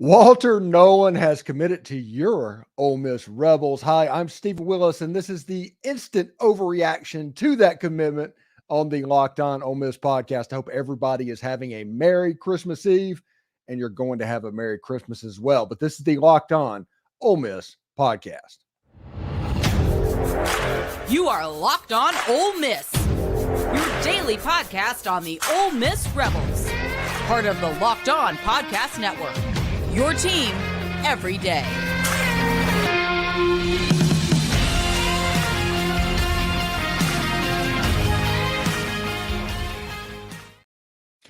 Walter Nolan has committed to your Ole Miss Rebels. Hi, I'm Stephen Willis, and this is the instant overreaction to that commitment on the Locked On Ole Miss podcast. I hope everybody is having a Merry Christmas Eve, and you're going to have a Merry Christmas as well. But this is the Locked On Ole Miss podcast. You are Locked On Ole Miss, your daily podcast on the Ole Miss Rebels, part of the Locked On Podcast Network. Your team every day.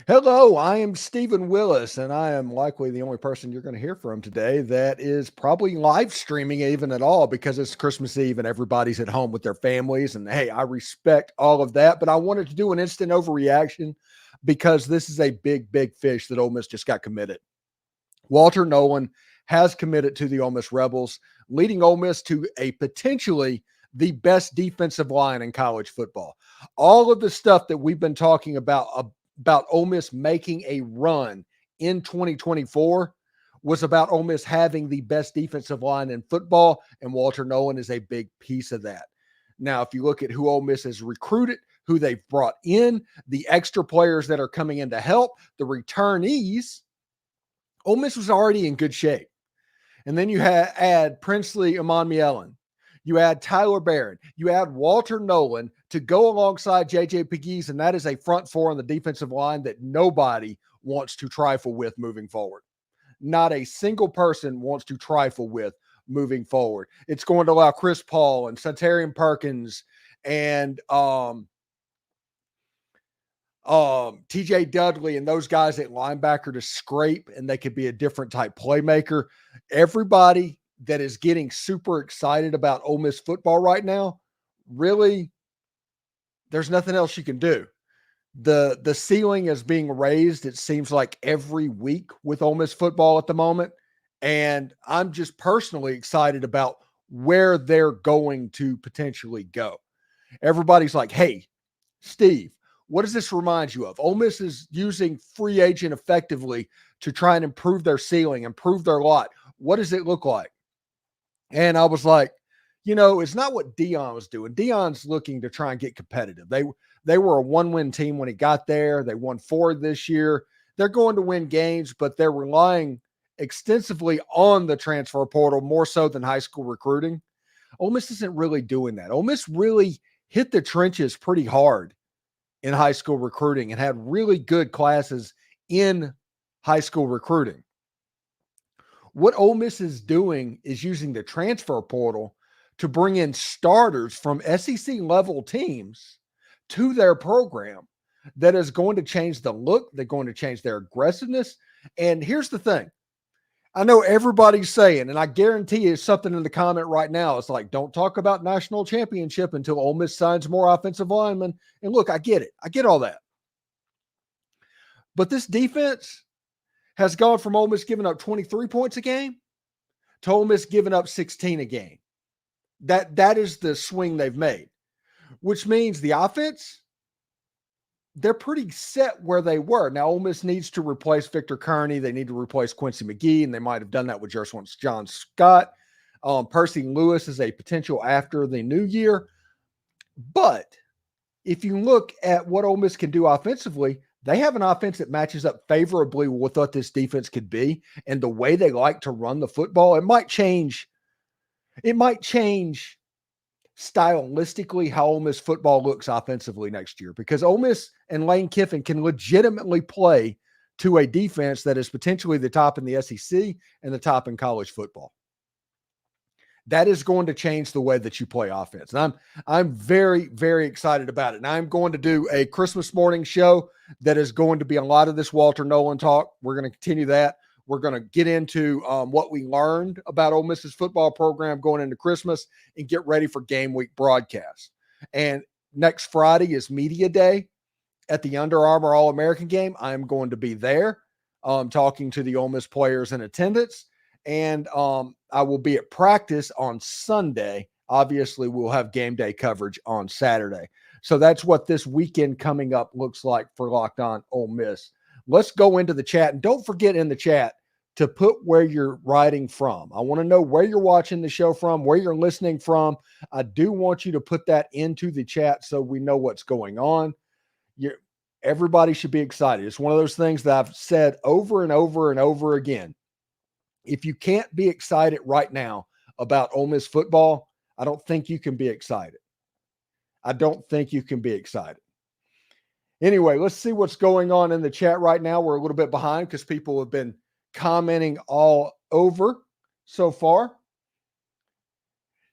Hello, I am Stephen Willis, and I am likely the only person you're going to hear from today that is probably live streaming even at all because it's Christmas Eve and everybody's at home with their families. And hey, I respect all of that, but I wanted to do an instant overreaction because this is a big, big fish that Ole Miss just got committed. Walter Nolan has committed to the Ole Miss Rebels, leading Ole Miss to a potentially the best defensive line in college football. All of the stuff that we've been talking about Ole Miss making a run in 2024 was about Ole Miss having the best defensive line in football, and Walter Nolan is a big piece of that. Now, if you look at who Ole Miss has recruited, who they've brought in, the extra players that are coming in to help, the returnees, Ole Miss was already in good shape. And then you add Princely Amonmielen. You add Tyler Barron. You add Walter Nolan to go alongside J.J. Pegues, and that is a front four on the defensive line that nobody wants to trifle with moving forward. Not a single person wants to trifle with moving forward. It's going to allow Chris Paul and Santarian Perkins and TJ Dudley and those guys at linebacker to scrape, and they could be a different type playmaker. Everybody that is getting super excited about Ole Miss football right now, really, there's nothing else you can do. The ceiling is being raised, it seems like, every week with Ole Miss football at the moment. And I'm just personally excited about where they're going to potentially go. Everybody's like, hey, Steve, what does this remind you of? Ole Miss is using free agent effectively to try and improve their ceiling, improve their lot. What does it look like? And I was like, it's not what Deion was doing. Deion's looking to try and get competitive. They were a one-win team when he got there. They won 4 this year. They're going to win games, but they're relying extensively on the transfer portal more so than high school recruiting. Ole Miss isn't really doing that. Ole Miss really hit the trenches pretty hard in high school recruiting and had really good classes in high school recruiting. What Ole Miss is doing is using the transfer portal to bring in starters from SEC level teams to their program that is going to change the look. They're going to change their aggressiveness. And here's the thing. I know everybody's saying, and I guarantee you something in the comment right now. It's like, don't talk about national championship until Ole Miss signs more offensive linemen. And look, I get it. I get all that. But this defense has gone from Ole Miss giving up 23 points a game to Ole Miss giving up 16 a game. That is the swing they've made, which means the offense, they're pretty set where they were. Now, Ole Miss needs to replace Victor Kearney. They need to replace Quincy McGee, and they might have done that with just once John Scott. Percy Lewis is a potential after the new year. But if you look at what Ole Miss can do offensively, they have an offense that matches up favorably with what this defense could be and the way they like to run the football. It might change stylistically how Ole Miss football looks offensively next year, because Ole Miss and Lane Kiffin can legitimately play to a defense that is potentially the top in the SEC and the top in college football. That is going to change the way that you play offense. And I'm very, very excited about it. And I'm going to do a Christmas morning show that is going to be a lot of this Walter Nolan talk. We're going to continue that. We're going to get into what we learned about Ole Miss's football program going into Christmas and get ready for game week broadcast. And next Friday is media day at the Under Armour All-American game. I'm going to be there talking to the Ole Miss players in attendance. And I will be at practice on Sunday. Obviously, we'll have game day coverage on Saturday. So that's what this weekend coming up looks like for Locked On Ole Miss. Let's go into the chat. And don't forget in the chat, to put where you're writing from. I want to know where you're watching the show from, where you're listening from. I do want you to put that into the chat so we know what's going on. Everybody should be excited. It's one of those things that I've said over and over and over again. If you can't be excited right now about Ole Miss football, I don't think you can be excited. I don't think you can be excited. Anyway, let's see what's going on in the chat right now. We're a little bit behind because people have been commenting all over so far.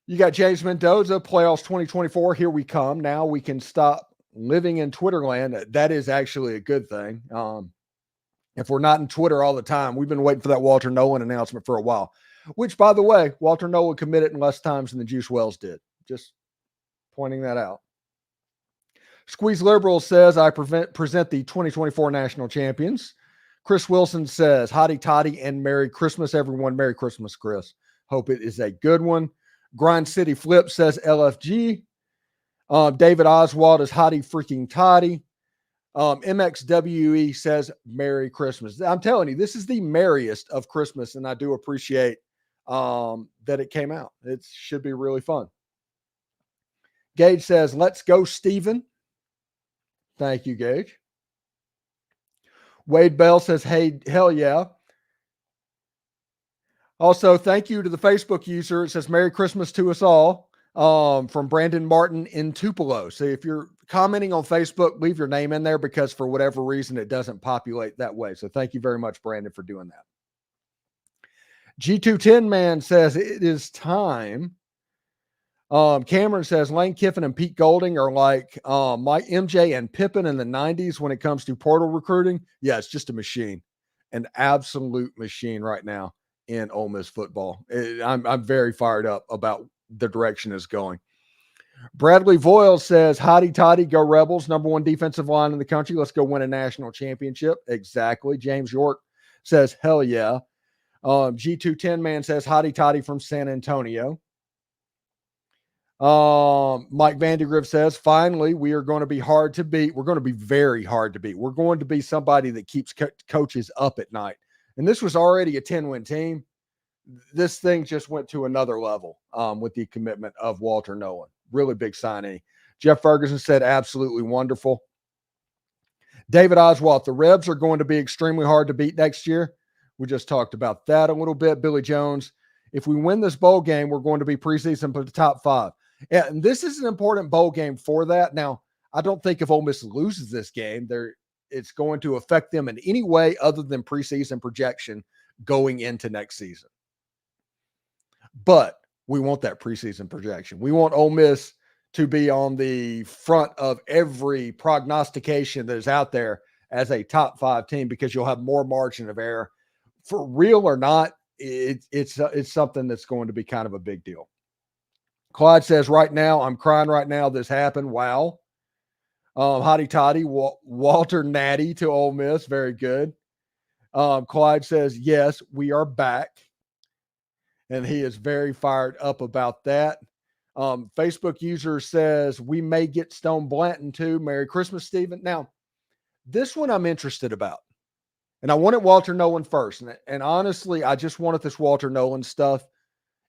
You got James Mendoza, playoffs 2024. Here we come. Now we can stop living in Twitter land. That is actually a good thing. If we're not in Twitter all the time, we've been waiting for that Walter Nolan announcement for a while, which, by the way, Walter Nolan committed in less times than the Juice Wells did. Just pointing that out. Squeeze Liberal says, I present the 2024 national champions. Chris Wilson says, hotty toddy and Merry Christmas, everyone. Merry Christmas, Chris. Hope it is a good one. Grind City Flip says LFG. David Oswald is hotty freaking toddy. MXWE says Merry Christmas. I'm telling you, this is the merriest of Christmas, and I do appreciate that it came out. It should be really fun. Gage says, let's go, Steven. Thank you, Gage. Wade Bell says, hey, hell yeah. Also, thank you to the Facebook user. It says, Merry Christmas to us all, from Brandon Martin in Tupelo. So if you're commenting on Facebook, leave your name in there because for whatever reason, it doesn't populate that way. So thank you very much, Brandon, for doing that. G210 Man says, it is time. Cameron says Lane Kiffin and Pete Golding are like Mike MJ and Pippen in the 90s when it comes to portal recruiting. Yeah, it's just a machine, an absolute machine right now in Ole Miss football. I'm very fired up about the direction it's going. Bradley Voyle says, hotty toddy, go Rebels, number one defensive line in the country. Let's go win a national championship. Exactly. James York says, hell yeah. G210 Man says, hotty toddy from San Antonio. Mike Vandergriff says, finally, we are going to be hard to beat. We're going to be very hard to beat. We're going to be somebody that keeps coaches up at night. And this was already a 10-win team. This thing just went to another level with the commitment of Walter Nolan. Really big signing. Jeff Ferguson said, absolutely wonderful. David Oswald, the Rebs are going to be extremely hard to beat next year. We just talked about that a little bit. Billy Jones, if we win this bowl game, we're going to be preseason for the top 5. Yeah, and this is an important bowl game for that. Now, I don't think if Ole Miss loses this game, it's going to affect them in any way other than preseason projection going into next season. But we want that preseason projection. We want Ole Miss to be on the front of every prognostication that is out there as a top 5 team because you'll have more margin of error. For real or not, it's something that's going to be kind of a big deal. Clyde says, right now, I'm crying right now. This happened. Wow. Hotty toddy, Walter Natty to Ole Miss. Very good. Clyde says, yes, we are back. And he is very fired up about that. Facebook user says, we may get Stone Blanton too. Merry Christmas, Stephen. Now, this one I'm interested about. And I wanted Walter Nolan first. And honestly, I just wanted this Walter Nolan stuff.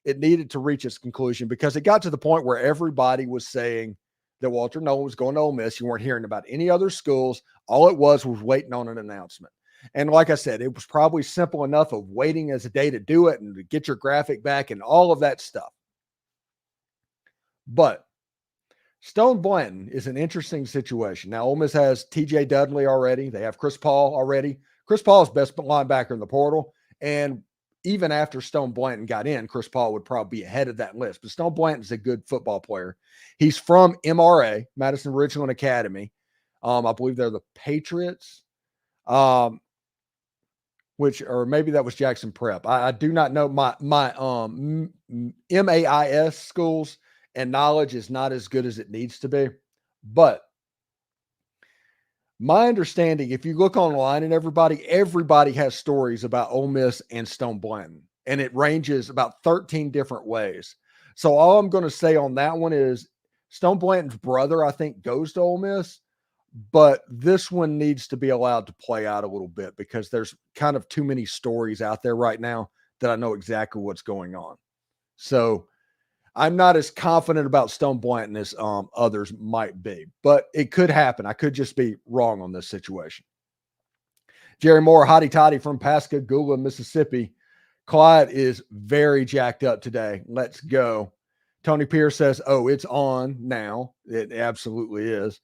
It needed to reach its conclusion because it got to the point where everybody was saying that Walter Nolan was going to Ole Miss. You weren't hearing about any other schools. All it was waiting on an announcement. And like I said, it was probably simple enough of waiting as a day to do it and to get your graphic back and all of that stuff. But Stone Blanton is an interesting situation. Now, Ole Miss has TJ Dudley already. They have Chris Paul already. Chris Paul is best linebacker in the portal. And even after Stone Blanton got in, Chris Paul would probably be ahead of that list. But Stone Blanton is a good football player. He's from MRA, Madison Ridgeland Academy. I believe they're the Patriots, or maybe that was Jackson Prep. I do not know. My MAIS schools and knowledge is not as good as it needs to be. But my understanding, if you look online and everybody has stories about Ole Miss and Stone Blanton, and it ranges about 13 different ways. So all I'm going to say on that one is Stone Blanton's brother, I think, goes to Ole Miss, but this one needs to be allowed to play out a little bit because there's kind of too many stories out there right now that I know exactly what's going on. So I'm not as confident about Stone Blanton as others might be, but it could happen. I could just be wrong on this situation. Jerry Moore, hotty toddy from Pascagoula, Mississippi. Clyde is very jacked up today. Let's go. Tony Pierce says, oh, it's on now. It absolutely is.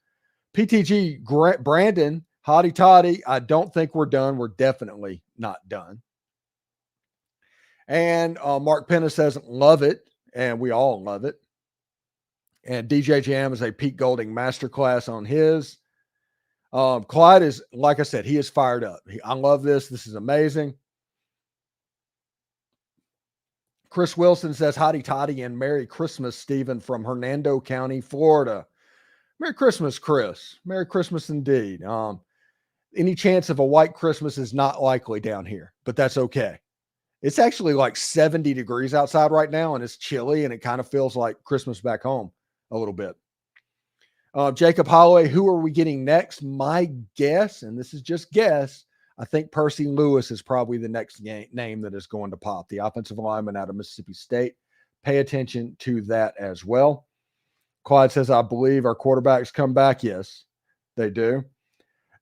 PTG Brandon, hotty toddy. I don't think we're done. We're definitely not done. And Mark Penna says, love it. And we all love it. And DJ Jam is a Pete Golding masterclass on his. Clyde is, like I said, he is fired up. I love this. This is amazing. Chris Wilson says, hotty toddy and Merry Christmas, Stephen from Hernando County, Florida. Merry Christmas, Chris. Merry Christmas indeed. Any chance of a white Christmas is not likely down here, but that's okay. It's actually like 70 degrees outside right now, and it's chilly, and it kind of feels like Christmas back home a little bit. Jacob Holloway, who are we getting next? My guess, and this is just guess, I think Percy Lewis is probably the next name that is going to pop, the offensive lineman out of Mississippi State. Pay attention to that as well. Clyde says, I believe our quarterbacks come back. Yes, they do.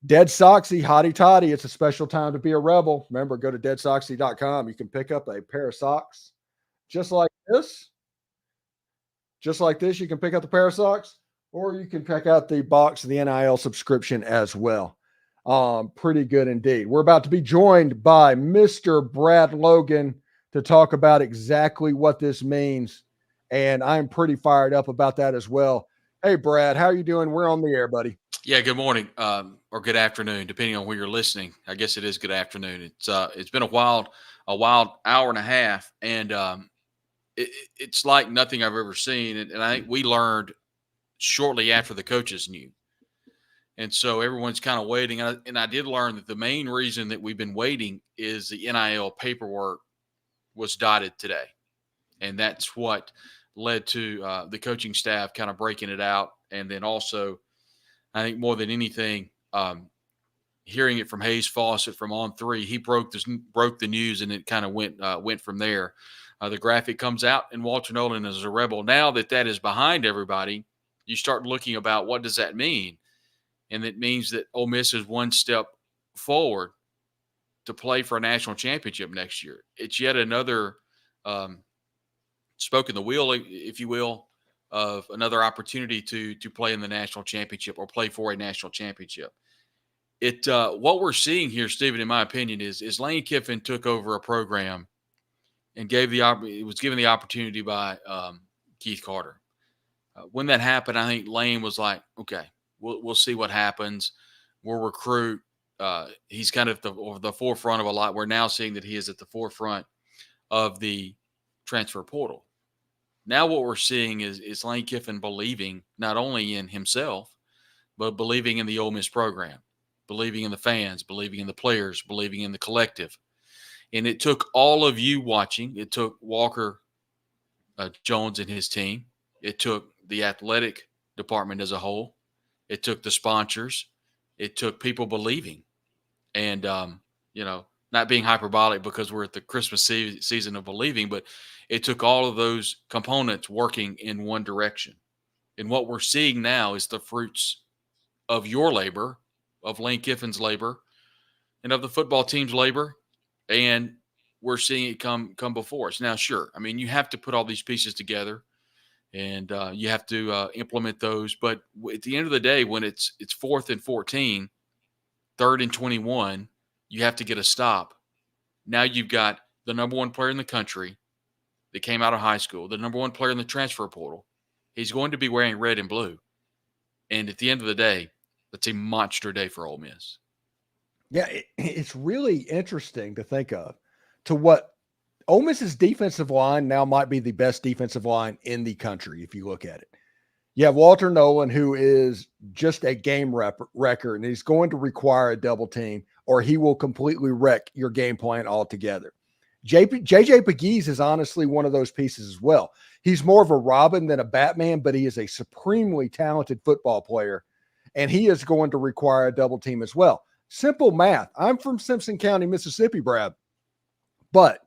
Dead Soxy, hotty toddy. It's a special time to be a rebel. Remember, go to deadsoxy.com. You can pick up a pair of socks just like this. Just like this, you can pick up the pair of socks, or you can pick out the box of the NIL subscription as well. Pretty good indeed. We're about to be joined by Mr. Brad Logan to talk about exactly what this means. And I'm pretty fired up about that as well. Hey, Brad, how are you doing? We're on the air, buddy. Yeah, good morning or good afternoon, depending on where you're listening. I guess it is good afternoon. It's been a wild hour and a half, and it's like nothing I've ever seen. And I think we learned shortly after the coaches knew. And so everyone's kind of waiting. And I did learn that the main reason that we've been waiting is the NIL paperwork was dotted today. And that's what led to the coaching staff kind of breaking it out. And then also, I think more than anything, hearing it from Hayes Fawcett from On3, he broke the news, and it kind of went from there. The graphic comes out, and Walter Nolen is a rebel. Now that is behind everybody, you start looking about what does that mean? And it means that Ole Miss is one step forward to play for a national championship next year. It's yet another spoke in the wheel, if you will, of another opportunity to play in the national championship or play for a national championship. What we're seeing here, Stephen, in my opinion, is Lane Kiffin took over a program and it was given the opportunity by Keith Carter. When that happened, I think Lane was like, okay, we'll see what happens. We'll recruit. He's kind of the forefront of a lot. We're now seeing that he is at the forefront of the transfer portal. Now what we're seeing is Lane Kiffin believing not only in himself, but believing in the Ole Miss program, believing in the fans, believing in the players, believing in the collective. And it took all of you watching. It took Walker Jones and his team. It took the athletic department as a whole. It took the sponsors. It took people believing. And, not being hyperbolic because we're at the Christmas season of believing, but it took all of those components working in one direction. And what we're seeing now is the fruits of your labor, of Lane Kiffin's labor, and of the football team's labor. And we're seeing it come before us. Now, sure, I mean, you have to put all these pieces together, and you have to implement those. But at the end of the day, when it's 4th and 14, 3rd and 21, you have to get a stop. Now you've got the number one player in the country that came out of high school, the number one player in the transfer portal. He's going to be wearing red and blue. And at the end of the day, that's a monster day for Ole Miss. Yeah, it's really interesting to think of to what Ole Miss's defensive line now might be the best defensive line in the country if you look at it. You have Walter Nolan, who is just a game wrecker, and he's going to require a double team, or he will completely wreck your game plan altogether. JJ Pegues is honestly one of those pieces as well. He's more of a Robin than a Batman, but he is a supremely talented football player. and he is going to require a double team as well. Simple math. I'm from Simpson County, Mississippi, Brad. But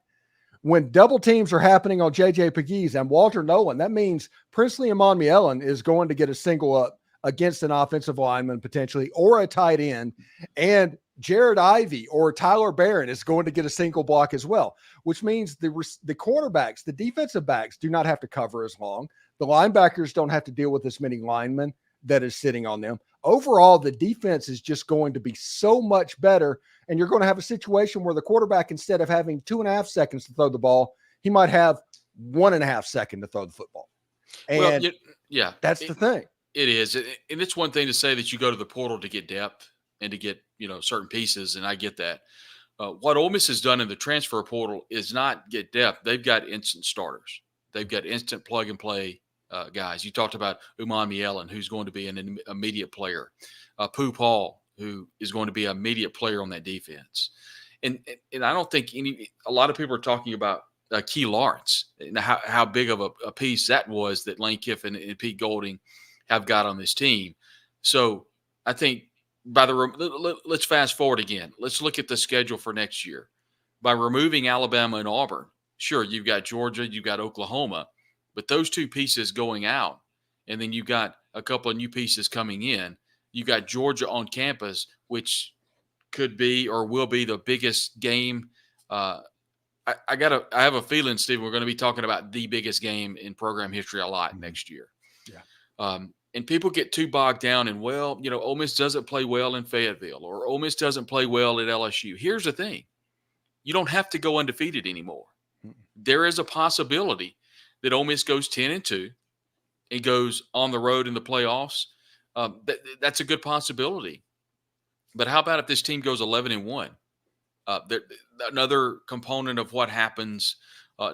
when double teams are happening on J.J. Pegues and Walter Nolen, that means Princely Amon-Mielen is going to get a single up against an offensive lineman potentially, or a tight end, and Jared Ivey or Tyler Barron is going to get a single block as well, which means the cornerbacks, the defensive backs do not have to cover as long. The linebackers don't have to deal with as many linemen that is sitting on them. Overall, the defense is just going to be so much better, and you're going to have a situation where the quarterback, instead of having 2.5 seconds to throw the ball, he might have 1.5 seconds to throw the football. And that's the thing. It is. And it's one thing to say that you go to the portal to get depth and to get, certain pieces, and I get that. What Ole Miss has done in the transfer portal is not get depth. They've got instant starters. They've got instant plug-and-play guys. You talked about Amon-Mielen, who's going to be an immediate player. Pooh Paul, who is going to be an immediate player on that defense. And I don't think a lot of people are talking about Key Lawrence and how big of a piece that was that Lane Kiffin and Pete Golding have got on this team. So I think let's fast forward again. Let's look at the schedule for next year. By removing Alabama and Auburn, sure, you've got Georgia, you've got Oklahoma, but those two pieces going out, and then you've got a couple of new pieces coming in. You got Georgia on campus, which could be or will be the biggest game. I have a feeling, Steve, we're going to be talking about the biggest game in program history a lot next year. Yeah. And people get too bogged down in, Ole Miss doesn't play well in Fayetteville, or Ole Miss doesn't play well at LSU. Here's the thing. You don't have to go undefeated anymore. There is a possibility that Ole Miss goes 10-2 and goes on the road in the playoffs. That's a good possibility. But how about if this team goes 11-1? Another component of what happens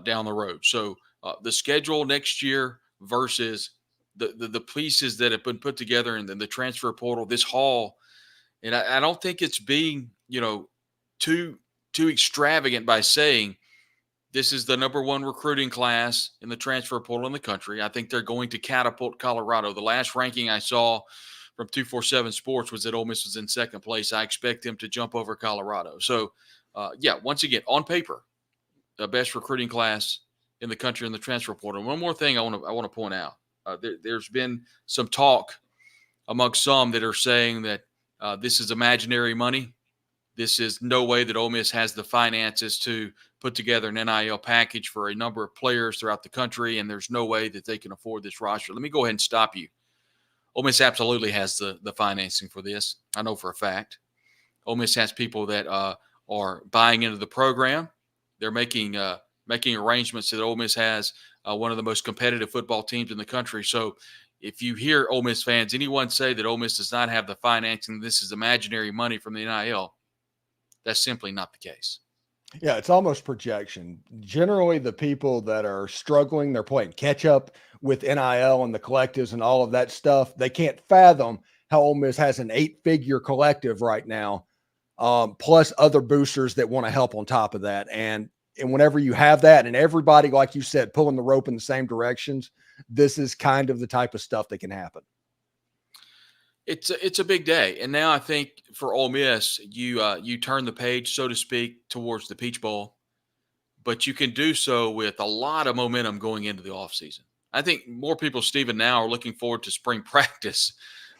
down the road. So the schedule next year versus the pieces that have been put together and then the transfer portal, this haul. And I don't think it's being, too extravagant by saying this is the number one recruiting class in the transfer portal in the country. I think they're going to catapult Colorado. The last ranking I saw from 247 Sports was that Ole Miss was in second place. I expect them to jump over Colorado. So, once again, on paper, the best recruiting class in the country in the transfer portal. One more thing I want to point out. There's been some talk amongst some that are saying that this is imaginary money. This is no way that Ole Miss has the finances to put together an NIL package for a number of players throughout the country, and there's no way that they can afford this roster. Let me go ahead and stop you. Ole Miss absolutely has the financing for this. I know for a fact. Ole Miss has people that are buying into the program. They're making arrangements that Ole Miss has one of the most competitive football teams in the country. So if you hear Ole Miss fans, anyone say that Ole Miss does not have the financing, this is imaginary money from the NIL, that's simply not the case. Yeah, it's almost projection. Generally, the people that are struggling, they're playing catch up with NIL and the collectives and all of that stuff. They can't fathom how Ole Miss has an 8-figure collective right now, plus other boosters that want to help on top of that. And whenever you have that and everybody, like you said, pulling the rope in the same directions, this is kind of the type of stuff that can happen. It's a big day. And now I think for Ole Miss, you turn the page, so to speak, towards the Peach Bowl, but you can do so with a lot of momentum going into the offseason. I think more people, Stephen, now are looking forward to spring practice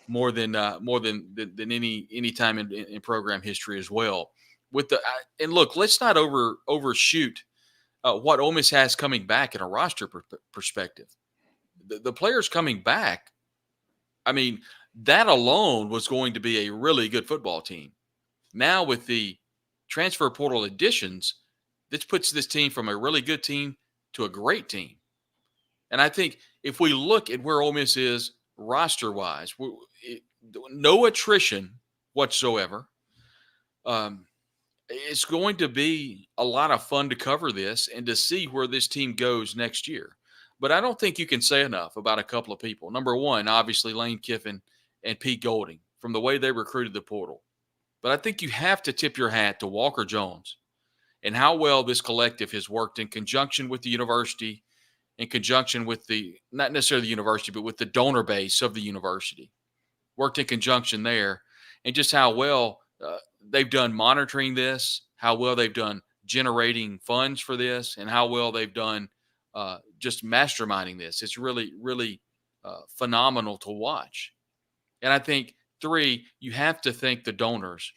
more than any time in program history as well. And look, let's not overshoot what Ole Miss has coming back in a roster perspective. The players coming back, I mean, that alone was going to be a really good football team. Now with the transfer portal additions, this puts this team from a really good team to a great team. And I think if we look at where Ole Miss is roster-wise, no attrition whatsoever. It's going to be a lot of fun to cover this and to see where this team goes next year. But I don't think you can say enough about a couple of people. Number one, obviously, Lane Kiffin and Pete Golding from the way they recruited the portal. But I think you have to tip your hat to Walker Jones and how well this collective has worked in conjunction with the university, in conjunction with not necessarily the university, but with the donor base of the university. worked in conjunction there, and just how well they've done monitoring this, how well they've done generating funds for this, and how well they've done just masterminding this. It's really, really phenomenal to watch. And I think, 3, you have to thank the donors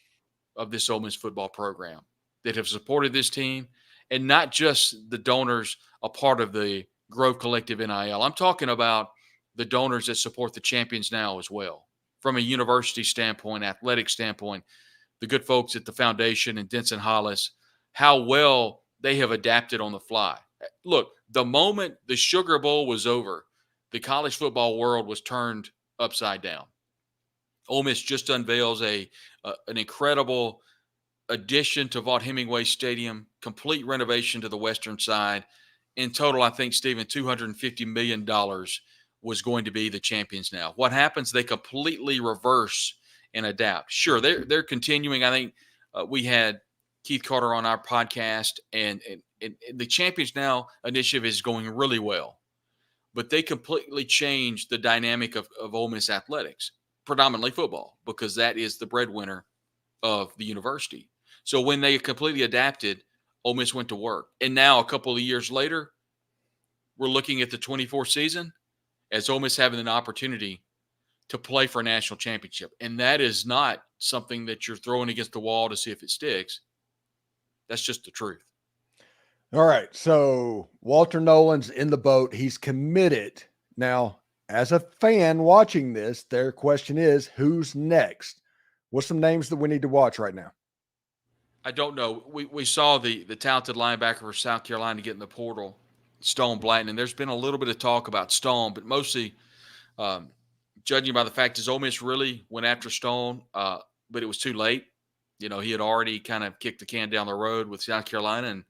of this Ole Miss football program that have supported this team, and not just the donors a part of the Grove Collective NIL. I'm talking about the donors that support the Champions Now as well. From a university standpoint, athletic standpoint, the good folks at the foundation and Denson Hollis, how well they have adapted on the fly. Look, the moment the Sugar Bowl was over, the college football world was turned upside down. Ole Miss just unveils an incredible addition to Vaught-Hemingway Stadium, complete renovation to the western side. In total, I think, Stephen, $250 million was going to be the Champions Now. What happens? They completely reverse and adapt. Sure, they're continuing. I think we had Keith Carter on our podcast, and the Champions Now initiative is going really well. But they completely changed the dynamic of Ole Miss athletics, predominantly football, because that is the breadwinner of the university. So when they completely adapted, Ole Miss went to work. And now, a couple of years later, we're looking at the 24 season as Ole Miss having an opportunity to play for a national championship. And that is not something that you're throwing against the wall to see if it sticks. That's just the truth. All right. So Walter Nolan's in the boat. He's committed. Now, as a fan watching this, their question is, who's next? What's some names that we need to watch right now? I don't know. We saw the talented linebacker for South Carolina get in the portal, Stone Blanton, and there's been a little bit of talk about Stone, but mostly judging by the fact is Ole Miss really went after Stone, but it was too late. You know, he had already kind of kicked the can down the road with South Carolina,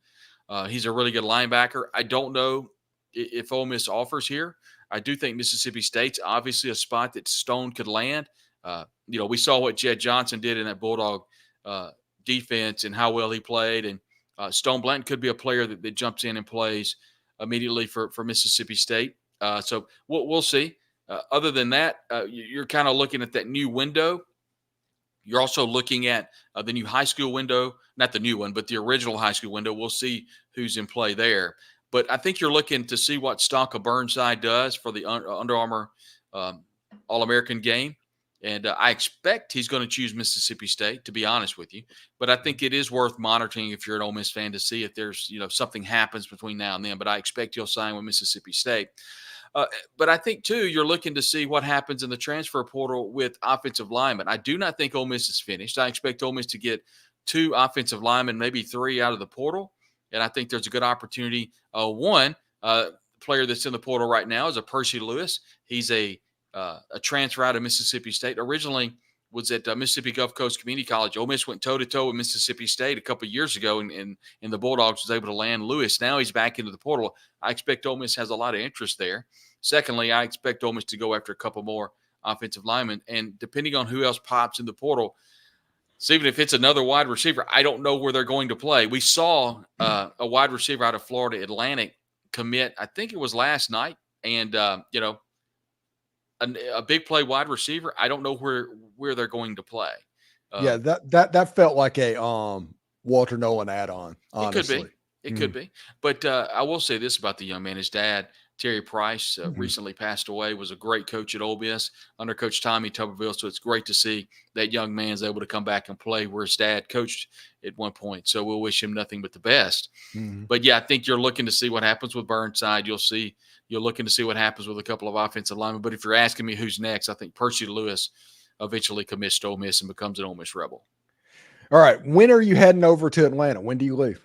and he's a really good linebacker. I don't know if Ole Miss offers here. I do think Mississippi State's obviously a spot that Stone could land. You know, we saw what Jed Johnson did in that Bulldog defense and how well he played. And Stone Blanton could be a player that jumps in and plays immediately for Mississippi State. So we'll see. Other than that, you're kind of looking at that new window. You're also looking at the new high school window, not the new one, but the original high school window. We'll see who's in play there. But I think you're looking to see what Stonka Burnside does for the Under Armour All-American game. And I expect he's going to choose Mississippi State, to be honest with you. But I think it is worth monitoring if you're an Ole Miss fan to see if there's, something happens between now and then. But I expect he'll sign with Mississippi State. But I think, too, you're looking to see what happens in the transfer portal with offensive linemen. I do not think Ole Miss is finished. I expect Ole Miss to get 2 offensive linemen, maybe 3 out of the portal. And I think there's a good opportunity. One player that's in the portal right now is a Percy Lewis. He's a transfer out of Mississippi State. Originally was at Mississippi Gulf Coast Community College. Ole Miss went toe-to-toe with Mississippi State a couple of years ago, and the Bulldogs was able to land Lewis. Now he's back into the portal. I expect Ole Miss has a lot of interest there. Secondly, I expect Ole Miss to go after a couple more offensive linemen. And depending on who else pops in the portal, so even if it's another wide receiver, I don't know where they're going to play. We saw a wide receiver out of Florida Atlantic commit, I think it was last night, and, a big play wide receiver. I don't know where they're going to play. Yeah, that felt like a Walter Nolan add-on. Honestly. It could be. But I will say this about the young man: his dad, Terry Price, recently passed away. Was a great coach at Ole Miss under Coach Tommy Tuberville. So it's great to see that young man's able to come back and play where his dad coached at one point. So we'll wish him nothing but the best. But yeah, I think you're looking to see what happens with Burnside. You're looking to see what happens with a couple of offensive linemen. But if you're asking me who's next, I think Percy Lewis eventually commits to Ole Miss and becomes an Ole Miss Rebel. All right. When are you heading over to Atlanta? When do you leave?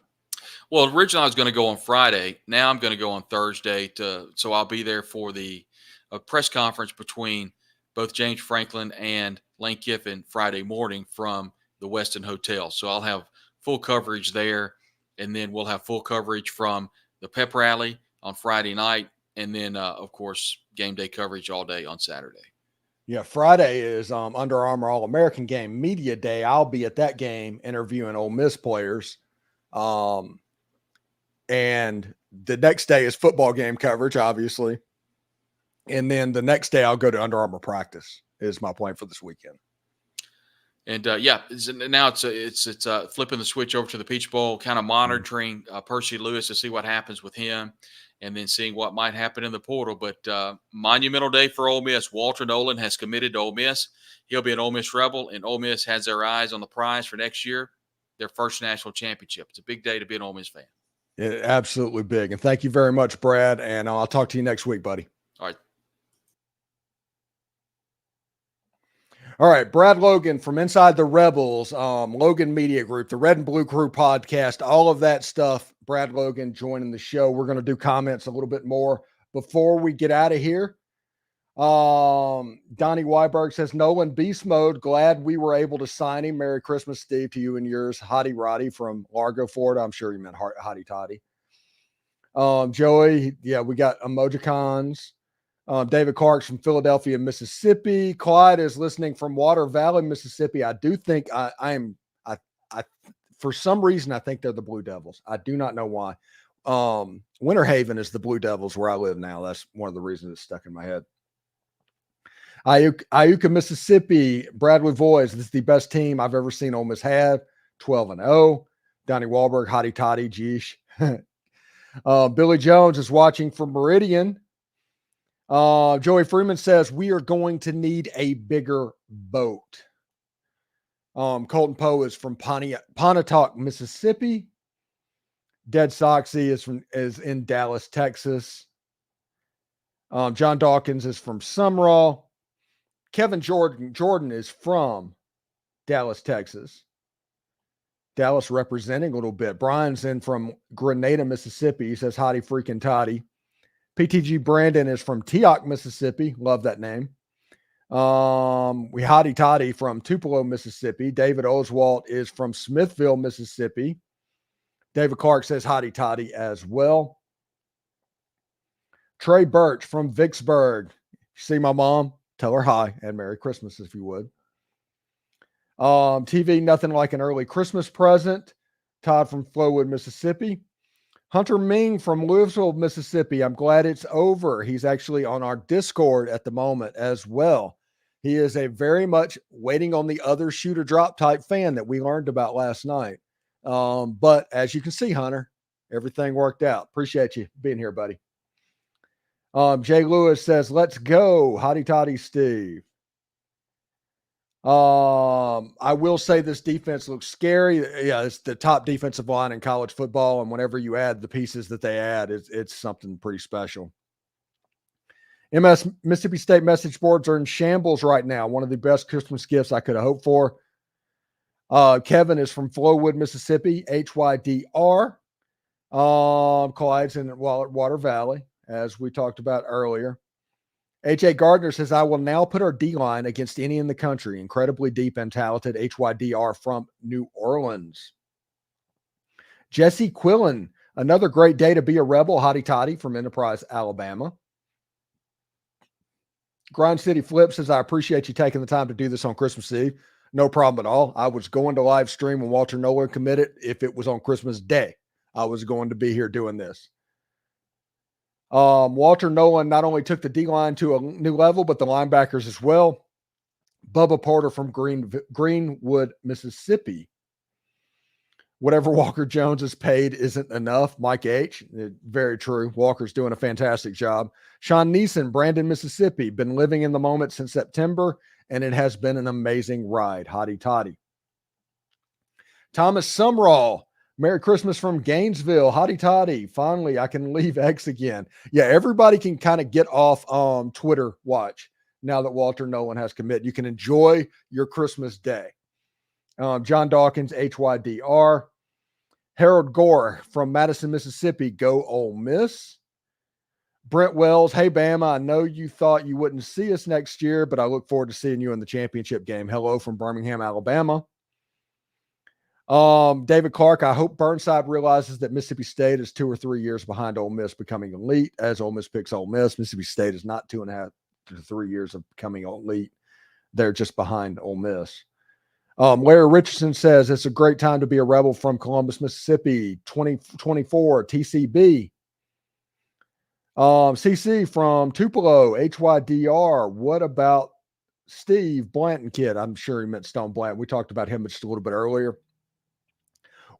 Well, originally I was going to go on Friday. Now I'm going to go on Thursday. So I'll be there for the press conference between both James Franklin and Lane Kiffin Friday morning from the Westin Hotel. So I'll have full coverage there, and then we'll have full coverage from the pep rally on Friday night, and then, of course, game day coverage all day on Saturday. Yeah, Friday is Under Armour All-American Game Media Day. I'll be at that game interviewing Ole Miss players. And the next day is football game coverage, obviously. And then the next day I'll go to Under Armour practice is my plan for this weekend. And now it's flipping the switch over to the Peach Bowl, kind of monitoring Percy Lewis to see what happens with him, and then seeing what might happen in the portal. But monumental day for Ole Miss. Walter Nolen has committed to Ole Miss. He'll be an Ole Miss Rebel, and Ole Miss has their eyes on the prize for next year, their first national championship. It's a big day to be an Ole Miss fan. Yeah, absolutely big. And thank you very much, Brad. And I'll talk to you next week, buddy. All right. All right, Brad Logan from Inside the Rebels, Logan Media Group, the Red and Blue Crew podcast, all of that stuff. Brad Logan joining the show. We're going to do comments a little bit more before we get out of here. Donnie Weiberg says, Nolan beast mode. Glad we were able to sign him. Merry Christmas, Steve, to you and yours. Hottie Roddy from Largo, Florida. I'm sure you meant Hottie Toddy. Joey, yeah, we got emojicons. David Clark's from Philadelphia, Mississippi. Clyde is listening from Water Valley, Mississippi. I do think I for some reason, I think they're the Blue Devils. I do not know why. Winter Haven is the Blue Devils where I live now. That's one of the reasons it's stuck in my head. Iuka, Mississippi. Bradley Voice. This is the best team I've ever seen Ole Miss have. 12-0. Donnie Wahlberg, Hottie Toddy, geesh. Billy Jones is watching from Meridian. Joey Freeman says we are going to need a bigger boat. Colton Poe is from Pontotoc, Mississippi. Dead Soxy is in Dallas, Texas. John Dawkins is from Sumrall. Kevin Jordan is from Dallas, Texas. Dallas representing a little bit. Brian's in from Grenada, Mississippi. He says, Hottie freaking Toddy. PTG Brandon is from Teoc, Mississippi. Love that name. We Hottie Toddy from Tupelo, Mississippi. David Oswalt is from Smithville, Mississippi. David Clark says Hottie Toddy as well. Trey Birch from Vicksburg. See my mom? Tell her hi and Merry Christmas if you would. TV, nothing like an early Christmas present. Todd from Flowood, Mississippi. Hunter Ming from Louisville, Mississippi. I'm glad it's over. He's actually on our Discord at the moment as well. He is a very much waiting on the other shooter drop type fan that we learned about last night. But as you can see, Hunter, everything worked out. Appreciate you being here, buddy. Jay Lewis says, let's go. Hottie Toddy Steve. I will say this defense looks scary. Yeah, it's the top defensive line in college football. And whenever you add the pieces that they add, it's something pretty special. Mississippi State message boards are in shambles right now. One of the best Christmas gifts I could have hoped for. Kevin is from Flowood, Mississippi, HYDR. Clyde's in Water Valley, as we talked about earlier. AJ Gardner says, I will now put our D-line against any in the country. Incredibly deep and talented. HYDR from New Orleans. Jesse Quillen, another great day to be a rebel. Hottie Toddy from Enterprise, Alabama. Grind City Flip says, I appreciate you taking the time to do this on Christmas Eve. No problem at all. I was going to live stream when Walter Nolan committed. If it was on Christmas Day, I was going to be here doing this. Walter Nolan not only took the D-line to a new level, but the linebackers as well. Bubba Porter from Greenwood, Mississippi. Whatever Walker Jones is paid isn't enough. Mike H. Very true. Walker's doing a fantastic job. Sean Neeson, Brandon, Mississippi. Been living in the moment since September, and it has been an amazing ride. Hottie Toddy. Thomas Sumrall. Merry Christmas from Gainesville. Hottie Toddy. Finally, I can leave X again. Yeah, everybody can kind of get off Twitter watch now that Walter Nolan has committed. You can enjoy your Christmas day. John Dawkins, HYDR. Harold Gore from Madison, Mississippi. Go Ole Miss. Brent Wells. Hey, Bama. I know you thought you wouldn't see us next year, but I look forward to seeing you in the championship game. Hello from Birmingham, Alabama. David Clark, I hope Burnside realizes that Mississippi State is 2 or 3 years behind Ole Miss becoming elite as Ole Miss picks Ole Miss. Mississippi State is not 2.5 to 3 years of becoming elite. They're just behind Ole Miss. Larry Richardson says it's a great time to be a rebel from Columbus, Mississippi. 2024 TCB. CC from Tupelo, HYDR. What about Steve Blanton kid? I'm sure he meant Stone Blanton. We talked about him just a little bit earlier.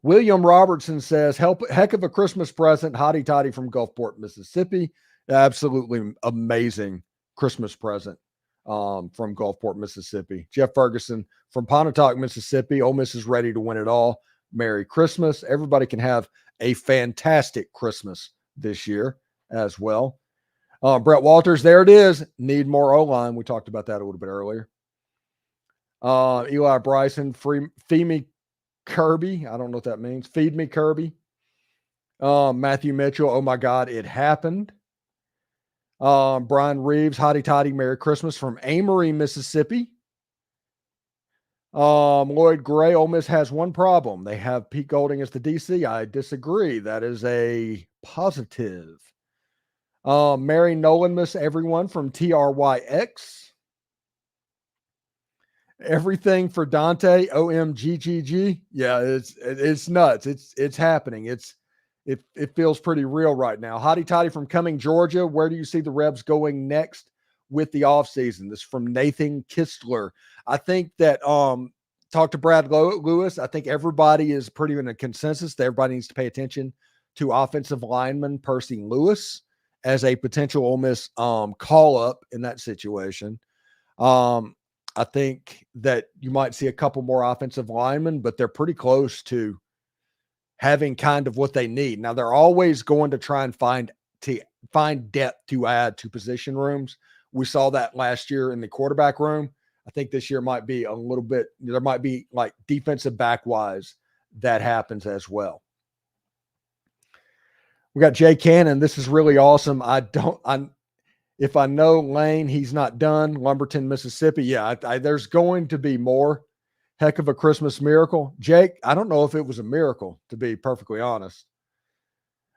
William Robertson says, heck of a Christmas present, Hottie Toddy from Gulfport, Mississippi. Absolutely amazing Christmas present from Gulfport, Mississippi. Jeff Ferguson from Pontotoc, Mississippi. Ole Miss is ready to win it all. Merry Christmas. Everybody can have a fantastic Christmas this year as well. Brett Walters, there it is. Need more O-line. We talked about that a little bit earlier. Eli Bryson, Feed Me Kirby. I don't know what that means. Feed Me Kirby. Matthew Mitchell, oh my God, it happened. Brian Reeves, Hottie Toddy, Merry Christmas from Amory, Mississippi. Lloyd Gray, Ole Miss has one problem. They have Pete Golding as the DC. I disagree. That is a positive. Mary Nolan, miss everyone from TRYX. Everything for Dante, OMGGG. Yeah, it's nuts. It's happening. It feels pretty real right now. Hottie Toddy from Cumming, Georgia. Where do you see the Rebs going next with the offseason? This is from Nathan Kistler. I think that talk to Brad Lewis. I think everybody is pretty in a consensus that everybody needs to pay attention to offensive lineman Percy Lewis as a potential Ole Miss call up in that situation. I think that you might see a couple more offensive linemen, but they're pretty close to having kind of what they need. Now they're always going to try and find depth to add to position rooms. We saw that last year in the quarterback room. I think this year might be a little bit, there might be like defensive back wise that happens as well. We got Jay Cannon. This is really awesome. If I know Lane, he's not done. Lumberton, Mississippi. Yeah, there's going to be more. Heck of a Christmas miracle. Jake, I don't know if it was a miracle, to be perfectly honest.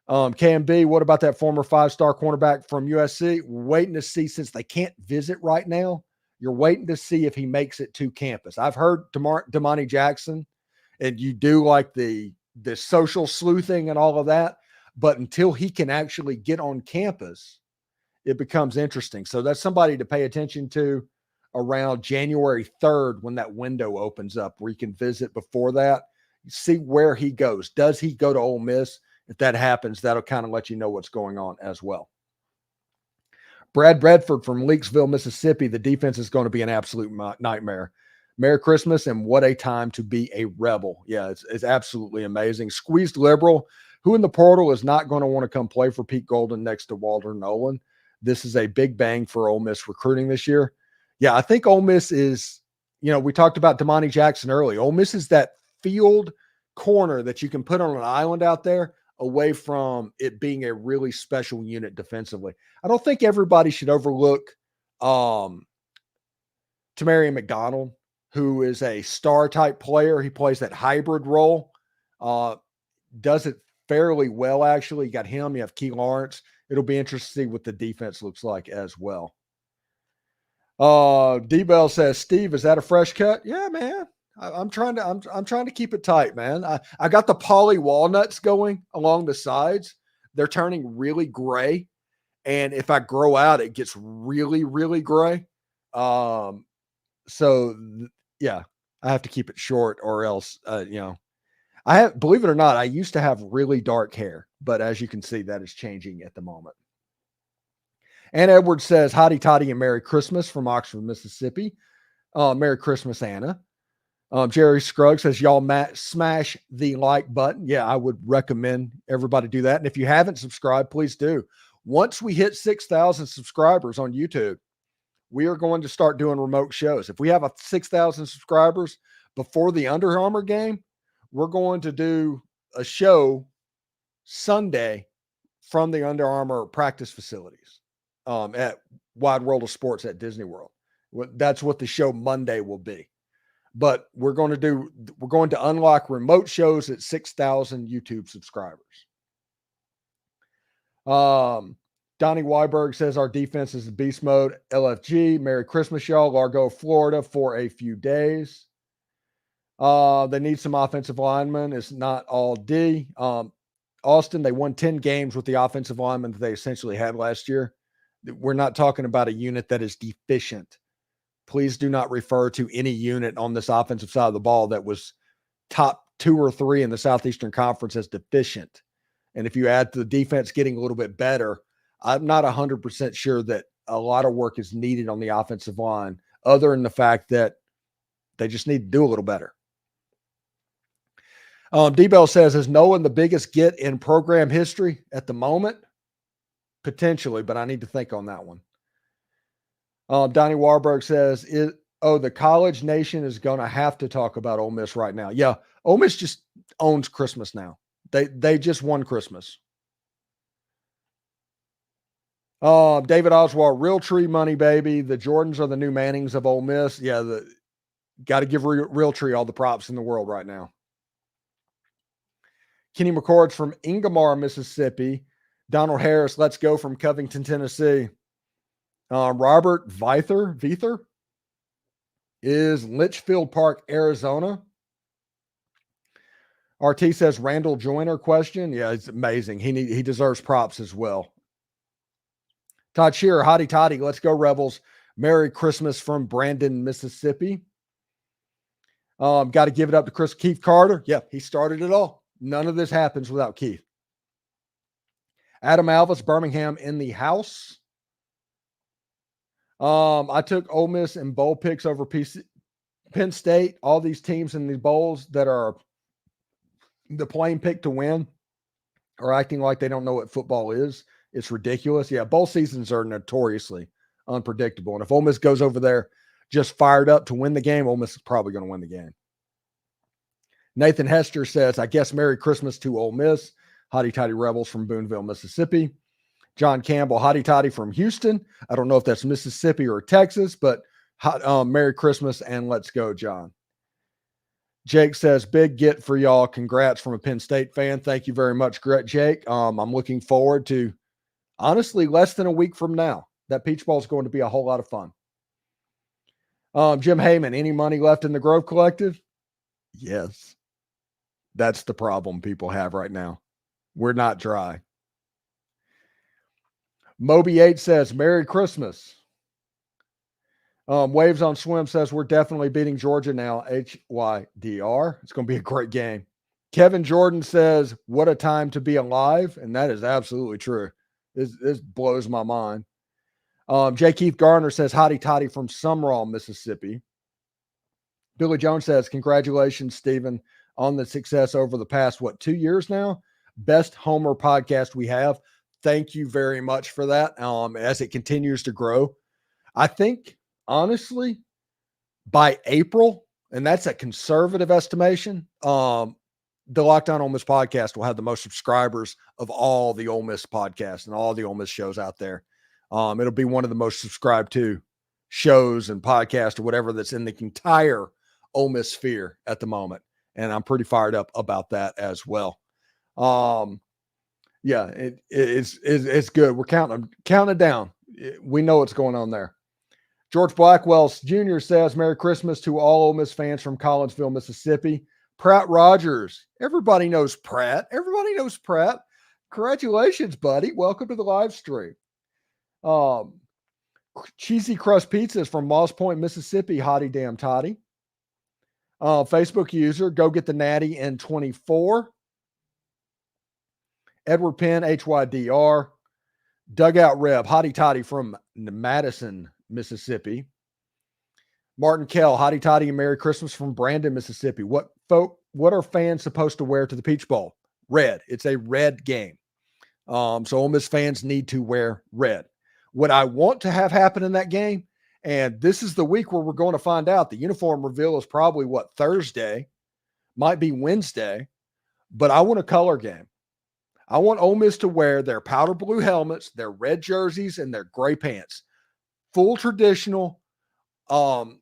KMB, what about that former 5-star cornerback from USC? Waiting to see, since they can't visit right now, you're waiting to see if he makes it to campus. I've heard Damani Jackson, and you do like the social sleuthing and all of that, but until he can actually get on campus, it becomes interesting. So that's somebody to pay attention to around January 3rd when that window opens up, where you can visit before that. See where he goes. Does he go to Ole Miss? If that happens, that'll kind of let you know what's going on as well. Brad Bradford from Leakesville, Mississippi. The defense is going to be an absolute nightmare. Merry Christmas, and what a time to be a Rebel. Yeah, it's absolutely amazing. Squeezed Liberal, who in the portal is not going to want to come play for Pete Golden next to Walter Nolan. This is a big bang for Ole Miss recruiting this year. Yeah, I think Ole Miss is, we talked about Damani Jackson early. Ole Miss is that field corner that you can put on an island out there away from it being a really special unit defensively. I don't think everybody should overlook Tamarian McDonald, who is a star type player. He plays that hybrid role, does it fairly well, actually. You got him, you have Key Lawrence. It'll be interesting to see what the defense looks like as well. D-Bell says, Steve, is that a fresh cut? Yeah, man. I'm trying to keep it tight, man. I got the poly walnuts going along the sides. They're turning really gray. And if I grow out, it gets really, really gray. Yeah, I have to keep it short, or else, believe it or not, I used to have really dark hair, but as you can see, that is changing at the moment. Anna Edwards says, Hottie Toddy and Merry Christmas from Oxford, Mississippi. Merry Christmas, Anna. Jerry Scruggs says, y'all smash the like button. Yeah, I would recommend everybody do that. And if you haven't subscribed, please do. Once we hit 6,000 subscribers on YouTube, we are going to start doing remote shows. If we have 6,000 subscribers before the Under Armour game, we're going to do a show Sunday from the Under Armour practice facilities at Wide World of Sports at Disney World. That's what the show Monday will be. But we're going to unlock remote shows at 6,000 YouTube subscribers. Donnie Weiberg says our defense is in beast mode. LFG, Merry Christmas, y'all. Largo, Florida for a few days. They need some offensive linemen. It's not all D. Austin, they won 10 games with the offensive linemen that they essentially had last year. We're not talking about a unit that is deficient. Please do not refer to any unit on this offensive side of the ball that was top 2 or 3 in the Southeastern Conference as deficient. And if you add to the defense getting a little bit better, I'm not 100% sure that a lot of work is needed on the offensive line, other than the fact that they just need to do a little better. D-Bell says, is Nolan the biggest get in program history at the moment? Potentially, but I need to think on that one. Donnie Warburg says, the college nation is going to have to talk about Ole Miss right now. Yeah, Ole Miss just owns Christmas now. They just won Christmas. David Oswald, real tree money, baby. The Jordans are the new Mannings of Ole Miss. Yeah, got to give real tree all the props in the world right now. Kenny McCord's from Ingomar, Mississippi. Donald Harris, let's go from Covington, Tennessee. Robert Veither is Litchfield Park, Arizona. RT says Randall Joyner question. Yeah, it's amazing. He deserves props as well. Todd Shearer, hotty toddy. Let's go Rebels. Merry Christmas from Brandon, Mississippi. Got to give it up to Keith Carter. Yeah, he started it all. None of this happens without Keith. Adam Alvis, Birmingham in the house. I took Ole Miss in bowl picks over Penn State. All these teams in these bowls that are the plain pick to win are acting like they don't know what football is. It's ridiculous. Yeah, bowl seasons are notoriously unpredictable. And if Ole Miss goes over there just fired up to win the game, Ole Miss is probably going to win the game. Nathan Hester says, I guess Merry Christmas to Ole Miss. Hotty Toddy Rebels from Booneville, Mississippi. John Campbell, Hotty Toddy from Houston. I don't know if that's Mississippi or Texas, but Merry Christmas and let's go, John. Jake says, big get for y'all. Congrats from a Penn State fan. Thank you very much, Jake. I'm looking forward to, honestly, less than a week from now. That Peach Bowl is going to be a whole lot of fun. Jim Heyman, any money left in the Grove Collective? Yes. That's the problem people have right now. We're not dry. Moby 8 says, Merry Christmas. Waves on Swim says, we're definitely beating Georgia now. HYDR. It's going to be a great game. Kevin Jordan says, what a time to be alive. And that is absolutely true. This blows my mind. J. Keith Garner says, Hotty Toddy from Sumrall, Mississippi. Billy Jones says, congratulations, Stephen, on the success over the past, 2 years now? Best Homer podcast we have. Thank you very much for that. As it continues to grow, I think, honestly, by April, and that's a conservative estimation, the Locked On Ole Miss podcast will have the most subscribers of all the Ole Miss podcasts and all the Ole Miss shows out there. It'll be one of the most subscribed to shows and podcasts or whatever that's in the entire Ole Miss sphere at the moment. And I'm pretty fired up about that as well. Yeah, it's good. We're counting it down. We know what's going on there. George Blackwell Jr. says, Merry Christmas to all Ole Miss fans from Collinsville, Mississippi. Pratt Rogers. Everybody knows Pratt. Congratulations, buddy. Welcome to the live stream. Cheesy Crust Pizzas from Moss Point, Mississippi. Hottie damn toddy. Facebook user, go get the natty in 24. Edward Penn, HYDR. Dugout Reb, Hottie Toddy from Madison, Mississippi. Martin Kell, Hottie Toddy and Merry Christmas from Brandon, Mississippi. What are fans supposed to wear to the Peach Bowl? Red. It's a red game. So Ole Miss fans need to wear red. What I want to have happen in that game, and this is the week where we're going to find out. The uniform reveal is probably Thursday, might be Wednesday, but I want a color game. I want Ole Miss to wear their powder blue helmets, their red jerseys, and their gray pants. Full traditional, or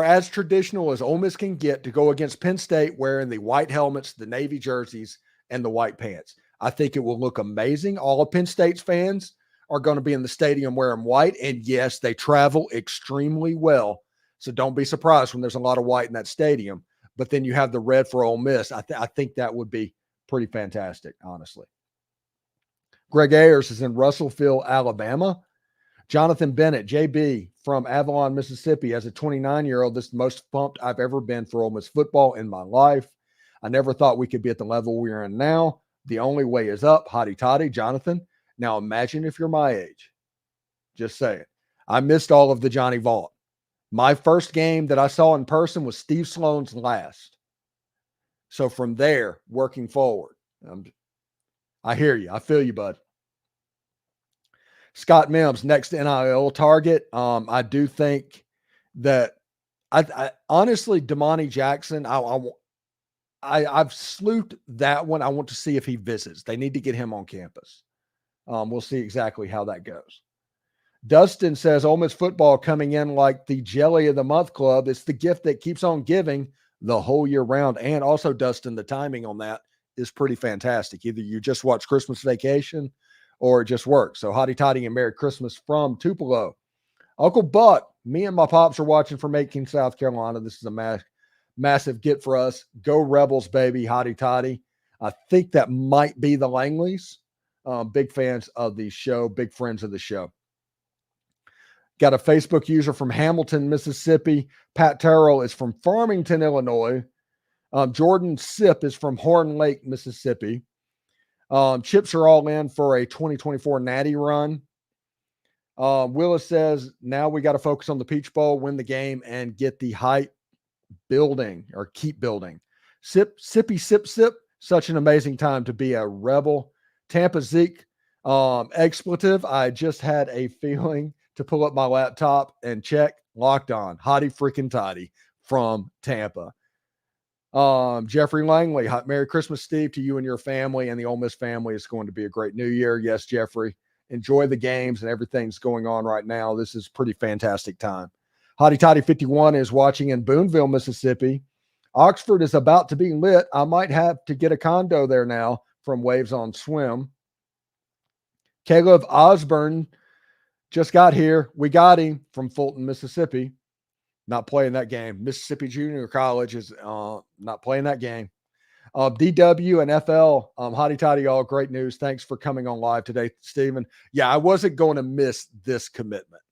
as traditional as Ole Miss can get to go against Penn State wearing the white helmets, the navy jerseys, and the white pants. I think it will look amazing. All of Penn State's fans are going to be in the stadium wearing white, and yes, they travel extremely well. So don't be surprised when there's a lot of white in that stadium. But then you have the red for Ole Miss. I think that would be pretty fantastic, honestly. Greg Ayers is in Russellville, Alabama. Jonathan Bennett, JB from Avalon, Mississippi. As a 29-year-old, this is the most pumped I've ever been for Ole Miss football in my life. I never thought we could be at the level we're in now. The only way is up. Hotty toddy, Jonathan. Now imagine if you're my age. Just say it. I missed all of the Johnny Vault. My first game that I saw in person was Steve Sloan's last. So from there, working forward, I hear you. I feel you, bud. Scott Mims, next NIL target. I do think that I honestly, Damani Jackson, I've slooped that one. I want to see if he visits. They need to get him on campus. We'll see exactly how that goes. Dustin says, Ole Miss football coming in like the Jelly of the Month Club. It's the gift that keeps on giving the whole year round. And also, Dustin, the timing on that is pretty fantastic. Either you just watch Christmas Vacation or it just works. So hotty toddy and Merry Christmas from Tupelo. Uncle Buck, me and my pops are watching from Aiken, South Carolina. This is a massive get for us. Go Rebels, baby, hotty toddy. I think that might be the Langleys. Big fans of the show, big friends of the show. Got a Facebook user from Hamilton, Mississippi. Pat Terrell is from Farmington, Illinois. Jordan Sip is from Horn Lake, Mississippi. Chips are all in for a 2024 Natty run. Willis says, now we got to focus on the Peach Bowl, win the game, and get the hype building or keep building. Sippy, sip. Such an amazing time to be a Rebel. Tampa Zeke, expletive. I just had a feeling to pull up my laptop and check. Locked on. Hotty freaking toddy from Tampa. Jeffrey Langley, Merry Christmas, Steve, to you and your family and the Ole Miss family. It's going to be a great new year. Yes, Jeffrey. Enjoy the games and everything's going on right now. This is pretty fantastic time. Hotty Toddy 51 is watching in Boonville, Mississippi. Oxford is about to be lit. I might have to get a condo there now from Waves on Swim. Caleb Osborne just got here. We got him from Fulton, Mississippi. Not playing that game. Mississippi Junior College is not playing that game. DW and FL, hotty toddy, all great news. Thanks for coming on live today, Stephen. Yeah, I wasn't going to miss this commitment.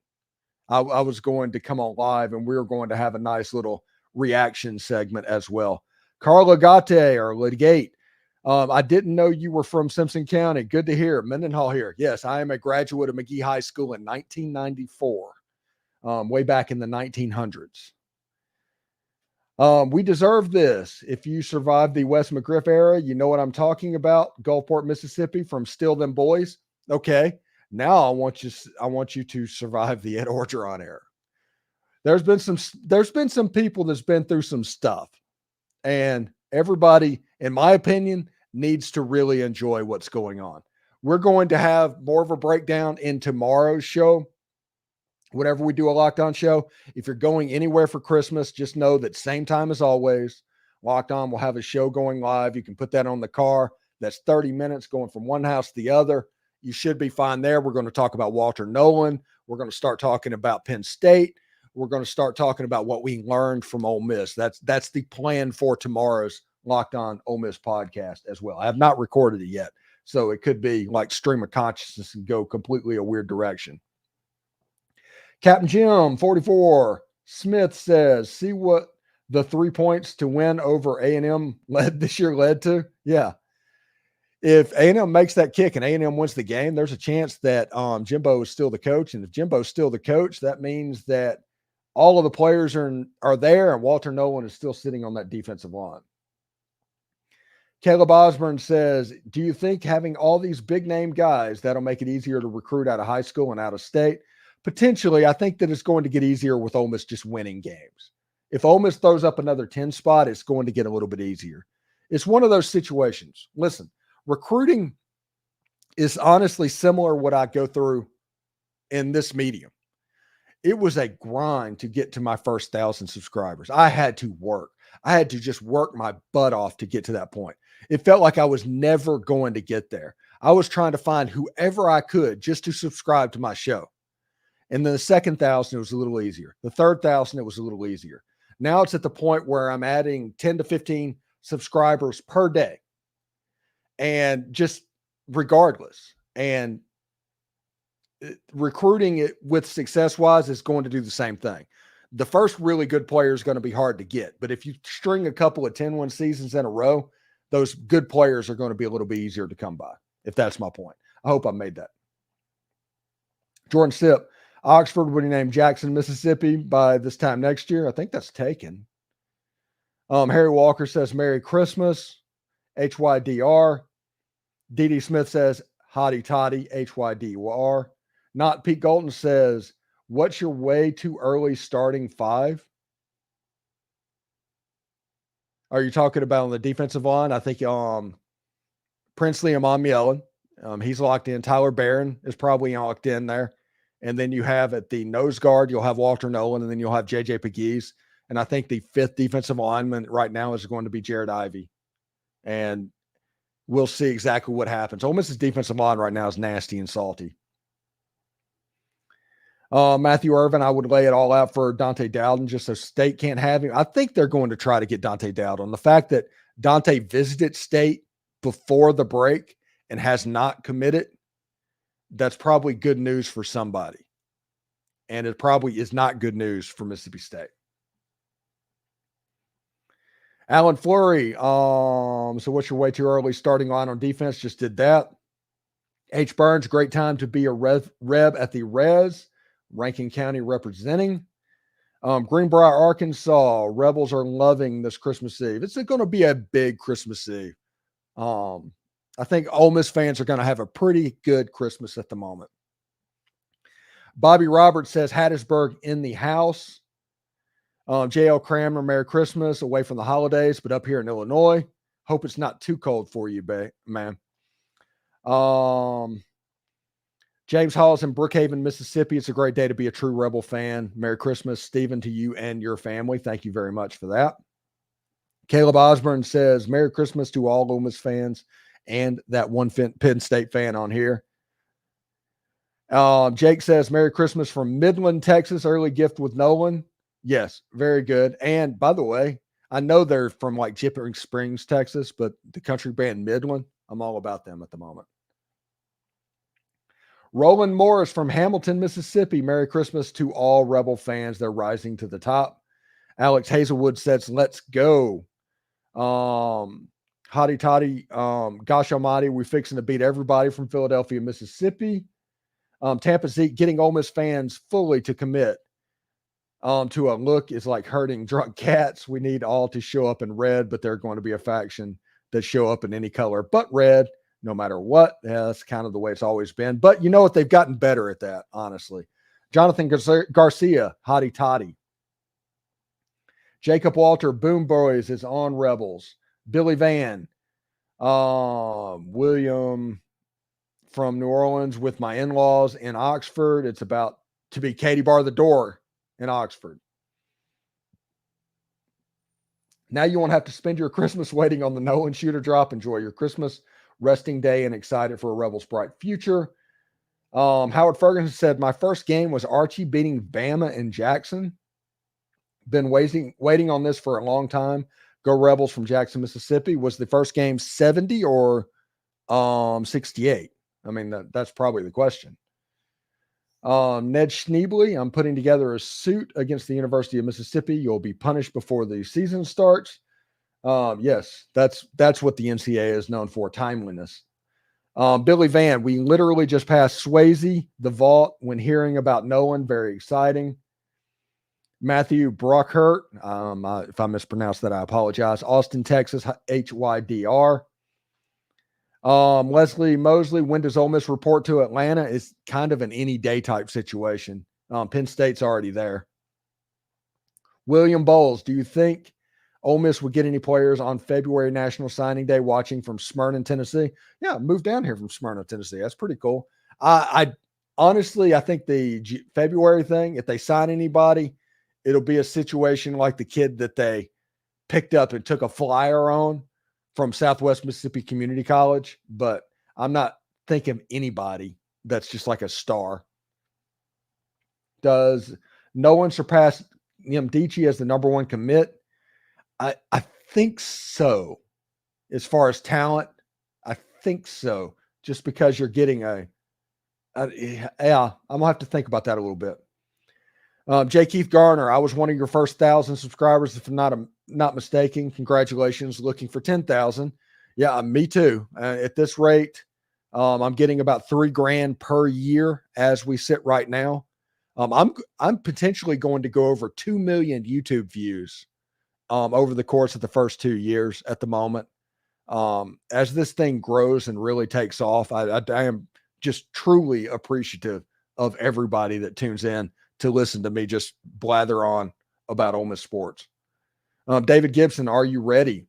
I was going to come on live and we were going to have a nice little reaction segment as well. Carla Gate or Legate. I didn't know you were from Simpson County. Good to hear. Mendenhall here. Yes, I am a graduate of McGee High School in 1994. Way back in the 1900s. We deserve this. If you survived the Wes McGriff era, you know what I'm talking about. Gulfport, Mississippi from Still Them Boys. Okay. Now I want you to survive the Ed Orgeron era. There's been some people that's been through some stuff, and everybody, in my opinion, needs to really enjoy what's going on. We're going to have more of a breakdown in tomorrow's show. Whenever we do a Locked On show, if you're going anywhere for Christmas, just know that same time as always, Locked On will have a show going live. You can put that on the car. That's 30 minutes going from one house to the other. You should be fine there. We're going to talk about Walter Nolan. We're going to start talking about Penn State. We're going to start talking about what we learned from Ole Miss. That's the plan for tomorrow's Locked On Ole Miss podcast as well. I have not recorded it yet, so it could be like stream of consciousness and go completely a weird direction. Captain Jim 44 Smith says, see what the 3 points to win over A&M this year led to? Yeah. If A&M makes that kick and A&M wins the game, there's a chance that Jimbo is still the coach. And if Jimbo's still the coach, that means that all of the players are there and Walter Nolan is still sitting on that defensive line. Caleb Osborne says, do you think having all these big name guys, that'll make it easier to recruit out of high school and out of state? Potentially, I think that it's going to get easier with Ole Miss just winning games. If Ole Miss throws up another 10 spot, it's going to get a little bit easier. It's one of those situations. Listen, recruiting is honestly similar to what I go through in this medium. It was a grind to get to my first 1,000 subscribers. I had to work. I had to just work my butt off to get to that point. It felt like I was never going to get there. I was trying to find whoever I could just to subscribe to my show. And then the second 1,000, it was a little easier. The third 1,000, it was a little easier. Now it's at the point where I'm adding 10 to 15 subscribers per day. and just regardless. And recruiting it with success-wise is going to do the same thing. The first really good player is going to be hard to get, but if you string a couple of 10-win seasons in a row, those good players are going to be a little bit easier to come by, if that's my point. I hope I made that. Jordan Sip, Oxford would be named Jackson, Mississippi by this time next year. I think that's taken. Harry Walker says, Merry Christmas, HYDR. D.D. Smith says, Hotty Toddy, HYDR. Not Pete Golden says, what's your way too early starting five? Are you talking about on the defensive line? I think Princely Amamuelen, he's locked in. Tyler Barron is probably locked in there. And then you have at the nose guard, you'll have Walter Nolan, and then you'll have J.J. Pegues. And I think the fifth defensive lineman right now is going to be Jared Ivey. And we'll see exactly what happens. Ole Miss's defensive line right now is nasty and salty. Matthew Irvin, I would lay it all out for Dante Dowden just so State can't have him. I think they're going to try to get Dante Dowden. The fact that Dante visited State before the break and has not committed, that's probably good news for somebody. And it probably is not good news for Mississippi State. Alan Fleury, so what's your way too early starting line on defense? Just did that. H. Burns, great time to be a reb at the Res. Rankin County representing. Greenbrier, Arkansas, Rebels are loving this Christmas Eve. It's going to be a big Christmas Eve. I think Ole Miss fans are going to have a pretty good Christmas at the moment. Bobby Roberts says Hattiesburg in the house. J.L. Crammer, Merry Christmas, away from the holidays, but up here in Illinois. Hope it's not too cold for you, man. James Hall's in Brookhaven, Mississippi. It's a great day to be a true Rebel fan. Merry Christmas, Stephen, to you and your family. Thank you very much for that. Caleb Osborne says, Merry Christmas to all Ole Miss fans and that one Penn State fan on here. Jake says, Merry Christmas from Midland, Texas. Early gift with Nolan. Yes, very good. And by the way, I know they're from like Jipping Springs, Texas, but the country band Midland, I'm all about them at the moment. Roland Morris from Hamilton, Mississippi. Merry Christmas to all Rebel fans. They're rising to the top. Alex Hazelwood says, let's go. Hotty Toddy, gosh almighty, we're fixing to beat everybody from Philadelphia, Mississippi. Tampa Zeke getting Ole Miss fans fully to commit to a look is like herding drunk cats. We need all to show up in red, but they're going to be a faction that show up in any color but red, no matter what. Yeah, that's kind of the way it's always been. But you know what? They've gotten better at that, honestly. Jonathan Garcia, Hotty Toddy. Jacob Walter, Boom Boys is on Rebels. Billy Van, William from New Orleans with my in-laws in Oxford. It's about to be Katie Bar the Door in Oxford. Now you won't have to spend your Christmas waiting on the Nolan shooter drop. Enjoy your Christmas resting day and excited for a Rebels bright future. Howard Ferguson said, my first game was Archie beating Bama in Jackson. Been waiting on this for a long time. Go Rebels from Jackson, Mississippi. Was the first game 70 or 68? I mean, that's probably the question. Ned Schneebly, I'm putting together a suit against the University of Mississippi. You'll be punished before the season starts. Yes, that's what the NCAA is known for, timeliness. Billy Van, we literally just passed Swayze, the vault, when hearing about Nolan. Very exciting. Matthew Brockhurt, if I mispronounced that, I apologize. Austin, Texas, HYDR. Leslie Mosley, when does Ole Miss report to Atlanta? Is kind of an any day type situation. Penn State's already there. William Bowles, do you think Ole Miss would get any players on February National Signing Day watching from Smyrna, Tennessee? Yeah, moved down here from Smyrna, Tennessee. That's pretty cool. I honestly, I think the February thing, if they sign anybody, it'll be a situation like the kid that they picked up and took a flyer on from Southwest Mississippi Community College, but I'm not thinking of anybody that's just like a star. Does no one surpass Dici as the number one commit? I think so. As far as talent, I think so. Just because you're getting yeah, I'm gonna have to think about that a little bit. J. Keith Garner, I was one of your first 1,000 subscribers, if I'm not mistaken. Congratulations, looking for 10,000. Yeah, me too. At this rate, I'm getting about $3,000 per year as we sit right now. I'm potentially going to go over 2 million YouTube views over the course of the first 2 years at the moment. As this thing grows and really takes off, I am just truly appreciative of everybody that tunes in to listen to me just blather on about Ole Miss sports. David Gibson, are you ready?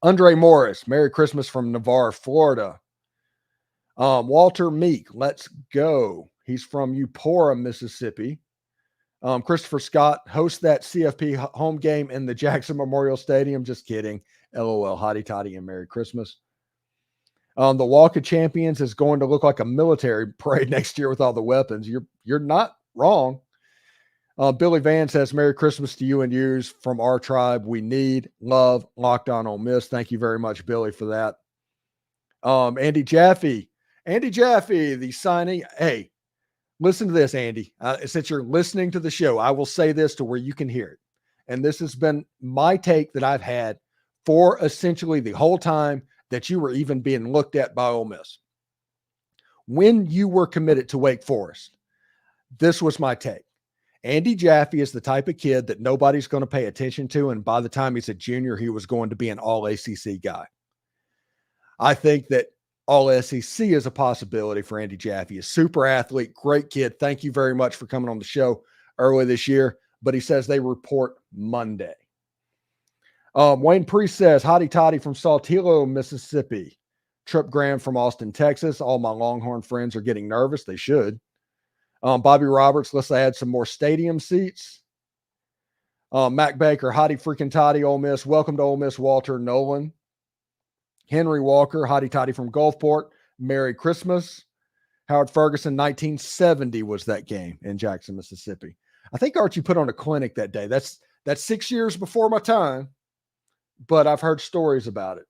Andre Morris, Merry Christmas from Navarre, Florida. Walter Meek, let's go. He's from Eupora, Mississippi. Christopher Scott, host that CFP home game in the Jackson Memorial Stadium. Just kidding. LOL, hotty toddy, and Merry Christmas. The Walk of Champions is going to look like a military parade next year with all the weapons. You're not wrong. Billy Van says, Merry Christmas to you and yours from our tribe. We need love. Locked On Ole Miss. Thank you very much, Billy, for that. Andy Jaffe, the signing. Hey, listen to this, Andy. Since you're listening to the show, I will say this to where you can hear it. And this has been my take that I've had for essentially the whole time that you were even being looked at by Ole Miss. When you were committed to Wake Forest, this was my take. Andy Jaffe is the type of kid that nobody's going to pay attention to. And by the time he's a junior, he was going to be an all ACC guy. I think that all SEC is a possibility for Andy Jaffe. A super athlete, great kid. Thank you very much for coming on the show early this year. But he says they report Monday. Wayne Priest says, hotty toddy from Saltillo, Mississippi. Trip Graham from Austin, Texas. All my Longhorn friends are getting nervous. They should. Bobby Roberts, let's add some more stadium seats. Mac Baker, hotty freaking toddy, Ole Miss. Welcome to Ole Miss, Walter Nolan. Henry Walker, hotty toddy from Gulfport. Merry Christmas. Howard Ferguson, 1970 was that game in Jackson, Mississippi. I think Archie put on a clinic that day. That's 6 years before my time, but I've heard stories about it.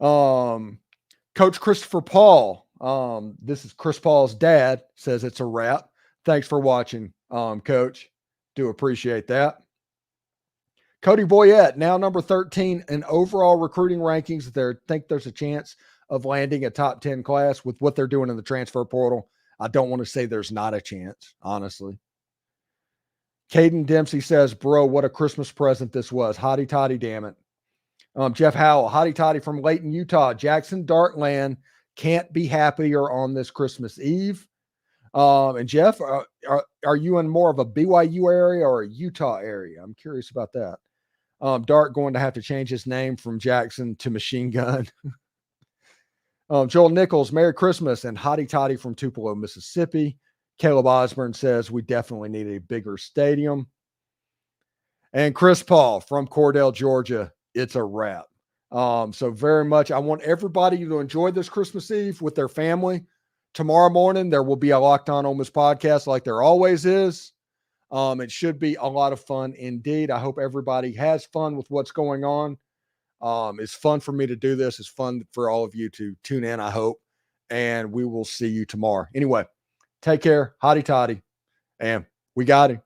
Coach Christopher Paul, this is Chris Paul's dad, says it's a wrap. Thanks for watching, Coach. Do appreciate that. Cody Boyette, now number 13 in overall recruiting rankings. Think there's a chance of landing a top 10 class with what they're doing in the transfer portal. I don't want to say there's not a chance, honestly. Caden Dempsey says, bro, what a Christmas present this was. Hotty toddy, damn it. Jeff Howell, hotty toddy from Layton, Utah. Jackson Dartland can't be happier on this Christmas Eve. And Jeff, are you in more of a BYU area or a Utah area? I'm curious about that. Dart going to have to change his name from Jackson to Machine Gun. Joel Nichols, Merry Christmas, and hotty toddy from Tupelo, Mississippi. Caleb Osborne says we definitely need a bigger stadium. And Chris Paul from Cordell, Georgia. It's a wrap. So very much, I want everybody to enjoy this Christmas Eve with their family. Tomorrow morning, there will be a Locked On Ole Miss podcast like there always is. It should be a lot of fun indeed. I hope everybody has fun with what's going on. It's fun for me to do this. It's fun for all of you to tune in, I hope. And we will see you tomorrow. Anyway, take care. Hotty toddy. And we got it.